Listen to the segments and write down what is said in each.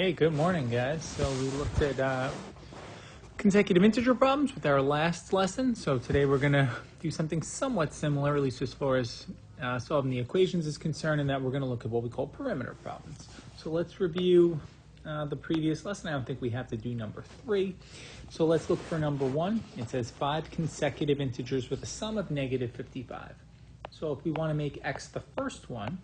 Okay, good morning, guys. So we looked at consecutive integer problems with our last lesson. So today we're going to do something somewhat similar, at least as far as solving the equations is concerned, and that we're going to look at what we call perimeter problems. So let's review the previous lesson. I don't think we have to do number 3. So let's look for number 1. It says 5 consecutive integers with a sum of negative 55. So if we want to make x the first one,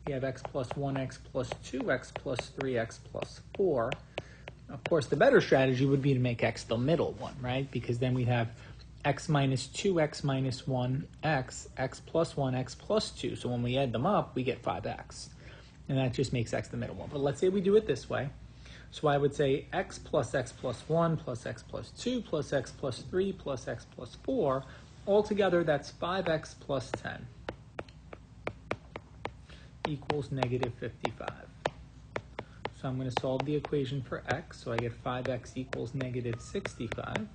we have x plus 1x plus 2x plus 3x plus 4. Of course, the better strategy would be to make x the middle one, right? Because then we'd have x minus 2x minus 1x, x plus 1, x plus 2. So when we add them up, we get 5x. And that just makes x the middle one. But let's say we do it this way. So I would say x plus 1 plus x plus 2 plus x plus 3 plus x plus 4. Altogether, that's 5x plus 10. Equals negative 55. So I'm going to solve the equation for x. So I get 5x equals negative 65.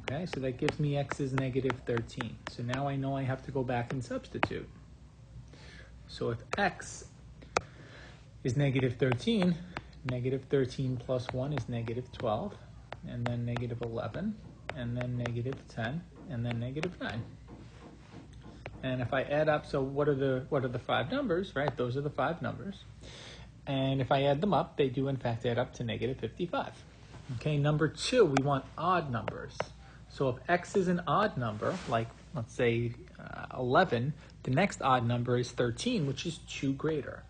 Okay, so that gives me x is negative 13. So now I know I have to go back and substitute. So if x is negative 13, negative 13 plus 1 is negative 12, and then negative 11, and then negative 10, and then negative 9. And if I add up, so what are the 5 numbers, right? Those are the 5 numbers. And if I add them up, they do in fact add up to negative 55. Okay, number 2, we want odd numbers. So if x is an odd number, like let's say 11, the next odd number is 13, which is 2 greater.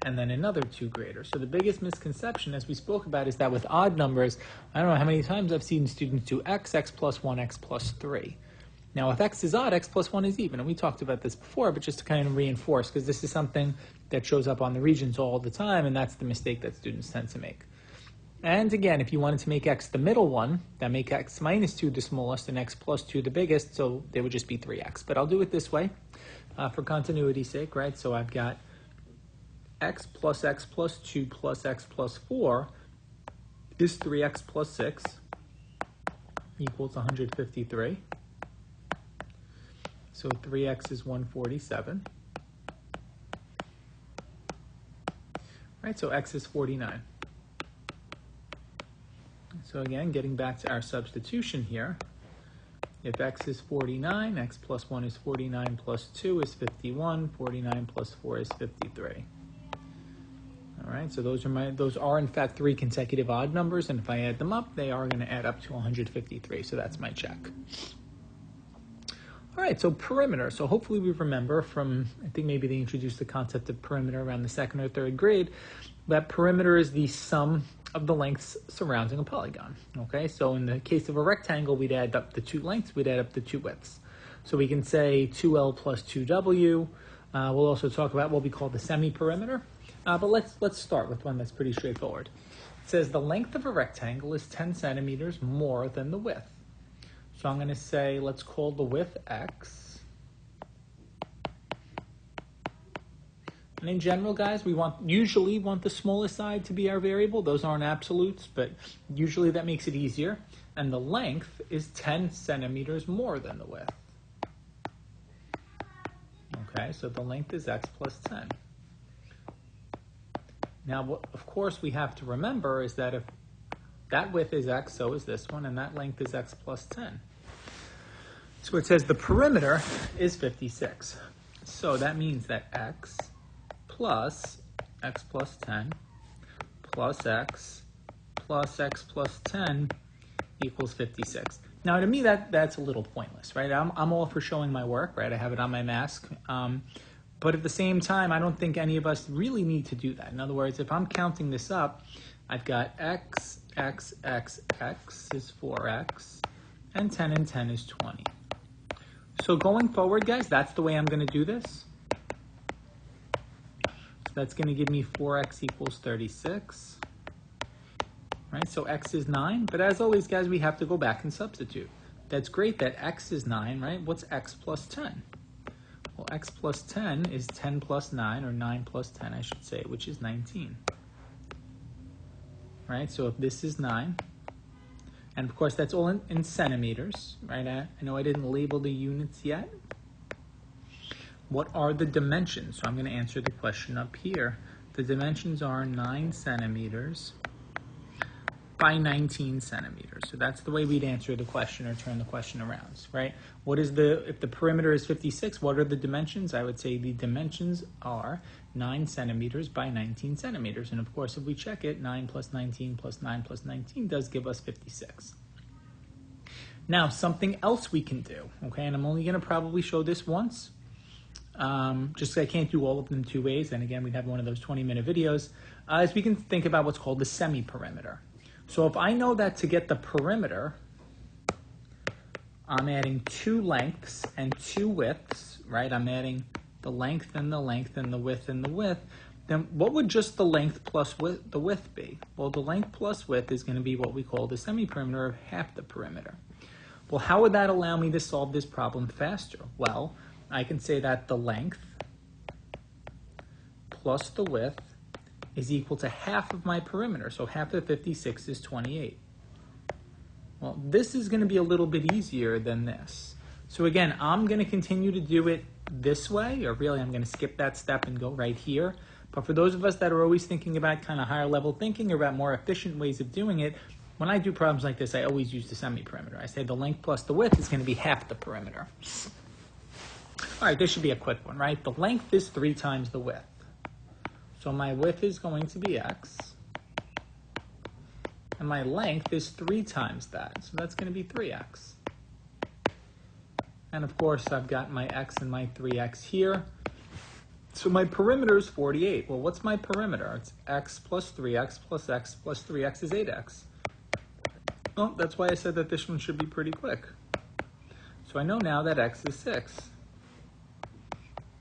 And then another 2 greater. So the biggest misconception, as we spoke about, is that with odd numbers, I don't know how many times I've seen students do x plus 1, x plus 3. Now, if x is odd, x plus 1 is even. And we talked about this before, but just to kind of reinforce, because this is something that shows up on the regions all the time, and that's the mistake that students tend to make. And again, if you wanted to make x the middle one, that make x minus 2 the smallest and x plus 2 the biggest, so they would just be 3x. But I'll do it this way for continuity's sake, right? So I've got x plus 2 plus x plus 4 is 3x plus 6 equals 153. So 3x is 147. Right, so x is 49. So again, getting back to our substitution here, if x is 49, x plus 1 is 49 plus 2 is 51, 49 plus 4 is 53. All right, so those are in fact 3 consecutive odd numbers, and if I add them up, they are going to add up to 153, so that's my check. All right, so perimeter. So hopefully we remember from, I think maybe they introduced the concept of perimeter around the 2nd or 3rd grade, that perimeter is the sum of the lengths surrounding a polygon. Okay, so in the case of a rectangle, we'd add up the 2 lengths, we'd add up the 2 widths. So we can say 2L plus 2W. We'll also talk about what we call the semi-perimeter. But let's start with one that's pretty straightforward. It says the length of a rectangle is 10 centimeters more than the width. So I'm going to say, let's call the width x. And in general, guys, we usually want the smallest side to be our variable. Those aren't absolutes, but usually that makes it easier. And the length is 10 centimeters more than the width. Okay, so the length is x plus 10. Now, what, of course, we have to remember is that if that width is x, so is this one, and that length is x plus 10. So it says the perimeter is 56. So that means that x plus 10 plus x plus 10 equals 56. Now, to me, that's a little pointless, right? I'm all for showing my work, right? I have it on my mask. But at the same time, I don't think any of us really need to do that. In other words, if I'm counting this up, I've got x is 4x, and 10 is 20. So going forward, guys, that's the way I'm going to do this. So that's going to give me 4x equals 36. Right, so x is 9. But as always, guys, we have to go back and substitute. That's great that x is 9, right? What's x plus 10? Well, x plus 10 is 10 plus 9, or 9 plus 10, I should say, which is 19. Right, so if this is 9, and of course that's all in centimeters, right? I know I didn't label the units yet. what are the dimensions? So I'm going to answer the question up here. The dimensions are 9 centimeters by 19 centimeters. So that's the way we'd answer the question or turn the question around, right? If the perimeter is 56, what are the dimensions? I would say the dimensions are 9 centimeters by 19 centimeters. And of course, if we check it, 9 plus 19 plus 9 plus 19 does give us 56. Now, something else we can do, okay? And I'm only going to probably show this once. Just I can't do all of them 2 ways, and again, we'd have one of those 20-minute videos, is we can think about what's called the semi-perimeter. So if I know that to get the perimeter, I'm adding 2 lengths and 2 widths, right? I'm adding the length and the length and the width and the width. Then what would just the length plus the width be? Well, the length plus width is going to be what we call the semi-perimeter of half the perimeter. Well, how would that allow me to solve this problem faster? Well, I can say that the length plus the width is equal to half of my perimeter. So half of 56 is 28. Well, this is going to be a little bit easier than this. So again, I'm going to continue to do it this way, or really I'm going to skip that step and go right here. But for those of us that are always thinking about kind of higher level thinking or about more efficient ways of doing it, when I do problems like this, I always use the semi-perimeter. I say the length plus the width is going to be half the perimeter. All right, this should be a quick one, right? The length is 3 times the width. So my width is going to be x. And my length is 3 times that. So that's going to be 3x. And of course, I've got my x and my 3x here. So my perimeter is 48. Well, what's my perimeter? It's x plus 3x plus x plus 3x is 8x. Well, that's why I said that this one should be pretty quick. So I know now that x is 6.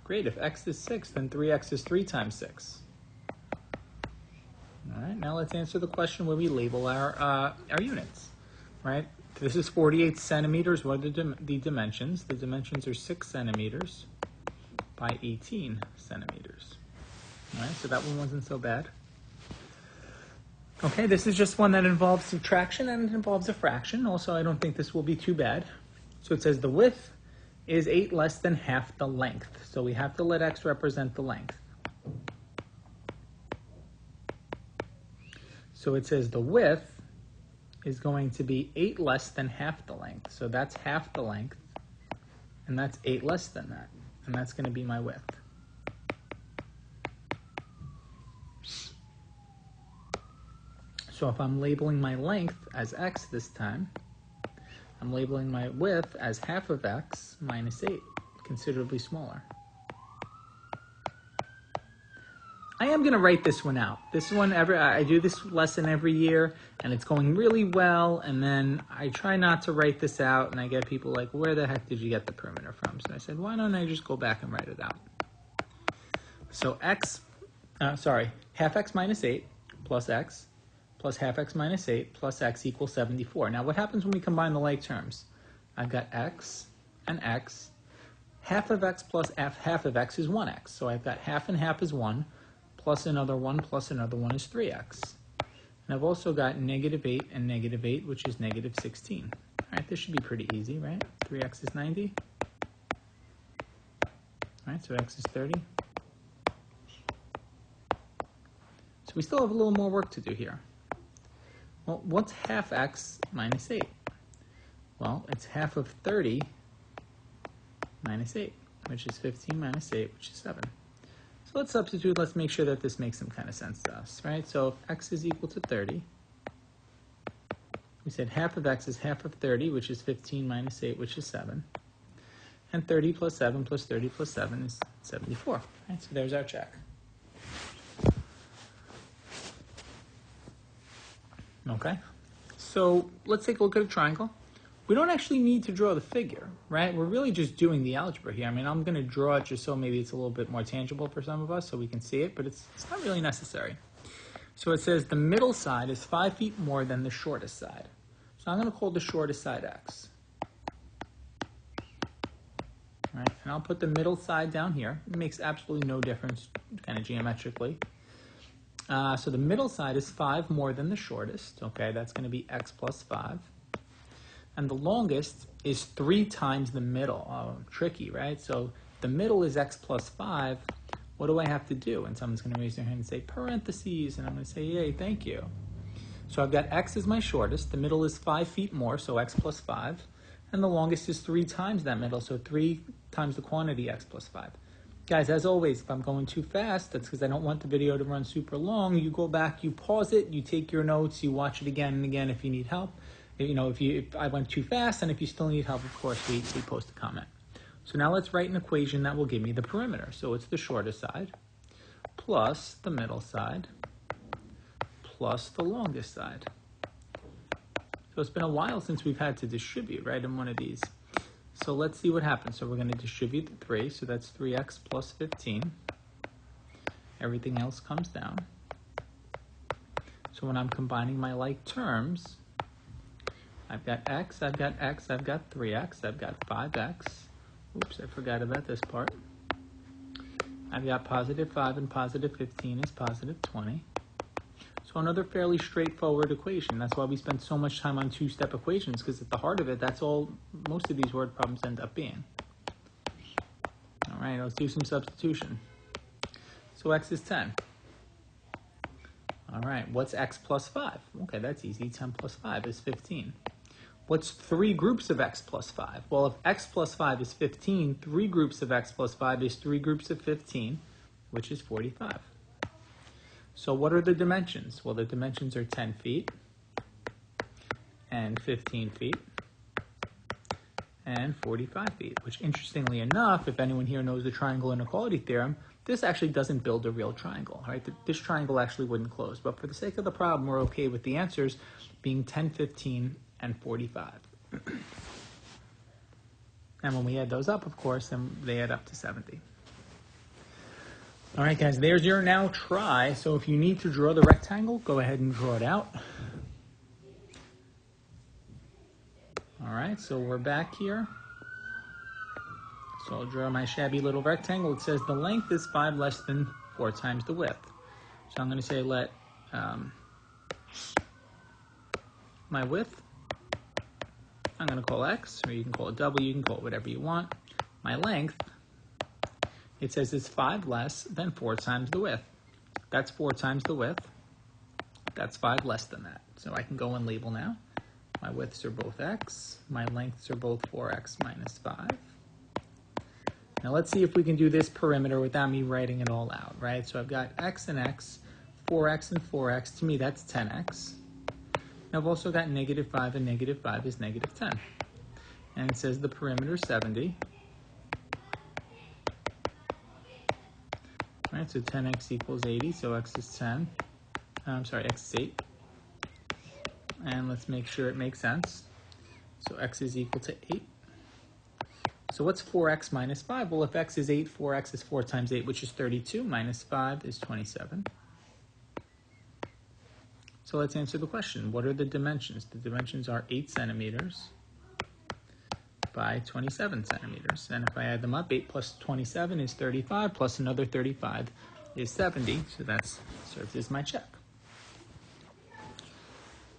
Great, if x is 6, then 3x is 3 times 6. All right, now let's answer the question where we label our units, right? This is 48 centimeters. What are the dimensions? The dimensions are 6 centimeters by 18 centimeters. All right, so that one wasn't so bad. Okay, this is just one that involves subtraction and it involves a fraction. Also, I don't think this will be too bad. So it says the width is 8 less than half the length. So we have to let x represent the length. So it says the width is going to be 8 less than half the length. So that's half the length, and that's 8 less than that. And that's going to be my width. So if I'm labeling my length as x this time, I'm labeling my width as half of x minus 8, considerably smaller. I am going to write this one out. This one, I do this lesson every year, and it's going really well, and then I try not to write this out, and I get people like, where the heck did you get the perimeter from? So I said, why don't I just go back and write it out? So half x minus 8 plus x plus half x minus 8 plus x equals 74. Now what happens when we combine the like terms? I've got x and x. Half of x plus half of x is 1x. So I've got half and half is 1, plus another 1 plus another 1 is 3x. And I've also got negative 8 and negative 8, which is negative 16. All right, this should be pretty easy, right? 3x is 90. All right, so x is 30. So we still have a little more work to do here. Well, what's half x minus 8? Well, it's half of 30 minus 8, which is 15 minus 8, which is 7. So let's substitute. Let's make sure that this makes some kind of sense to us, right? So if x is equal to 30, we said half of x is half of 30, which is 15 minus 8, which is 7. And 30 plus 7 plus 30 plus 7 is 74. Right? So there's our check. Okay, so let's take a look at a triangle. We don't actually need to draw the figure, right? We're really just doing the algebra here. I mean, I'm going to draw it just so maybe it's a little bit more tangible for some of us so we can see it, but it's not really necessary. So it says the middle side is 5 feet more than the shortest side. So I'm going to call the shortest side x. All right, and I'll put the middle side down here. It makes absolutely no difference kind of geometrically. So the middle side is 5 more than the shortest. Okay, that's going to be x plus 5. And the longest is 3 times the middle. Oh, tricky, right? So the middle is x plus 5, what do I have to do? And someone's going to raise their hand and say parentheses, and I'm going to say, yay, thank you. So I've got x is my shortest, the middle is 5 feet more, so x plus 5, and the longest is 3 times that middle, so 3 times the quantity x plus 5. Guys, as always, if I'm going too fast, that's because I don't want the video to run super long. You go back, you pause it, you take your notes, you watch it again and again if you need help. If I went too fast, and if you still need help, of course, we post a comment. So now let's write an equation that will give me the perimeter. So it's the shortest side plus the middle side plus the longest side. So it's been a while since we've had to distribute, right, in one of these. So let's see what happens. So we're going to distribute the 3, so that's 3x plus 15. Everything else comes down. So when I'm combining my like terms, I've got x, I've got x, I've got 3x, I've got 5x. Oops, I forgot about this part. I've got positive 5 and positive 15 is positive 20. So another fairly straightforward equation. That's why we spend so much time on two-step equations, because at the heart of it, that's all most of these word problems end up being. All right, let's do some substitution. So x is 10. All right, what's x plus 5? Okay, that's easy. 10 plus 5 is 15. What's 3 groups of x plus 5? Well, if x plus 5 is 15, 3 groups of x plus 5 is 3 groups of 15, which is 45. So what are the dimensions? Well, the dimensions are 10 feet and 15 feet and 45 feet, which interestingly enough, if anyone here knows the triangle inequality theorem, this actually doesn't build a real triangle, right? This triangle actually wouldn't close, but for the sake of the problem, we're okay with the answers being 10, 15, and 45. And when we add those up, of course, then they add up to 70. All right, guys, there's your now try. So if you need to draw the rectangle, go ahead and draw it out. All right, so we're back here. So I'll draw my shabby little rectangle. It says the length is 5 less than 4 times the width. So I'm going to say let my width, I'm going to call x, or you can call it w, you can call it whatever you want. My length, it says it's 5 less than 4 times the width. That's 4 times the width. That's 5 less than that. So I can go and label now. My widths are both x. My lengths are both 4x minus 5. Now let's see if we can do this perimeter without me writing it all out, right? So I've got x and x, 4x and 4x. To me, that's 10x. Now I've also got negative 5, and negative 5 is negative 10. And it says the perimeter is 70. All right, so 10x equals 80, so x is 10. I'm sorry, x is 8. And let's make sure it makes sense. So x is equal to 8. So what's 4x minus 5? Well, if x is 8, 4x is 4 times 8, which is 32, minus 5 is 27. So let's answer the question. What are the dimensions? The dimensions are 8 centimeters by 27 centimeters. And if I add them up, 8 plus 27 is 35, plus another 35 is 70. So that serves as my check.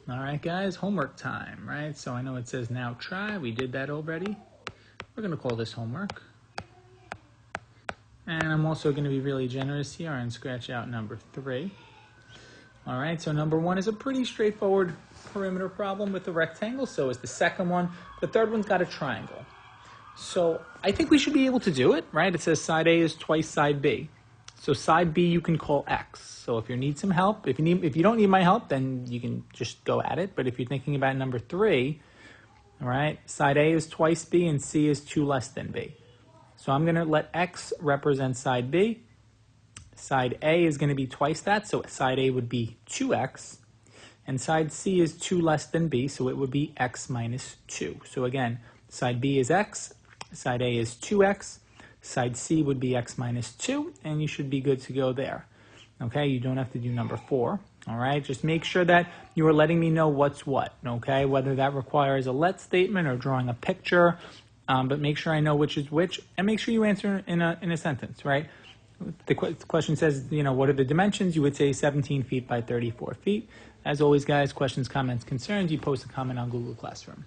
All right, guys, homework time, right? So I know it says now try. We did that already. We're going to call this homework. And I'm also going to be really generous here and scratch out number 3. All right, so number 1 is a pretty straightforward perimeter problem with a rectangle. So is the second one. The third one's got a triangle. So I think we should be able to do it, right? It says side A is twice side B. So side B you can call X. So if you need some help, if you don't need my help, then you can just go at it. But if you're thinking about number 3, all right, side A is twice B and C is 2 less than B. So I'm going to let X represent side B. Side A is going to be twice that, so side A would be 2x. And side C is 2 less than B, so it would be x minus 2. So again, side B is x, side A is 2x, side C would be x minus 2, and you should be good to go there. Okay, you don't have to do number 4. All right, just make sure that you are letting me know what's what, okay? Whether that requires a let statement or drawing a picture, but make sure I know which is which, and make sure you answer in a sentence, right? The question says, what are the dimensions? You would say 17 feet by 34 feet. As always, guys, questions, comments, concerns, you post a comment on Google Classroom.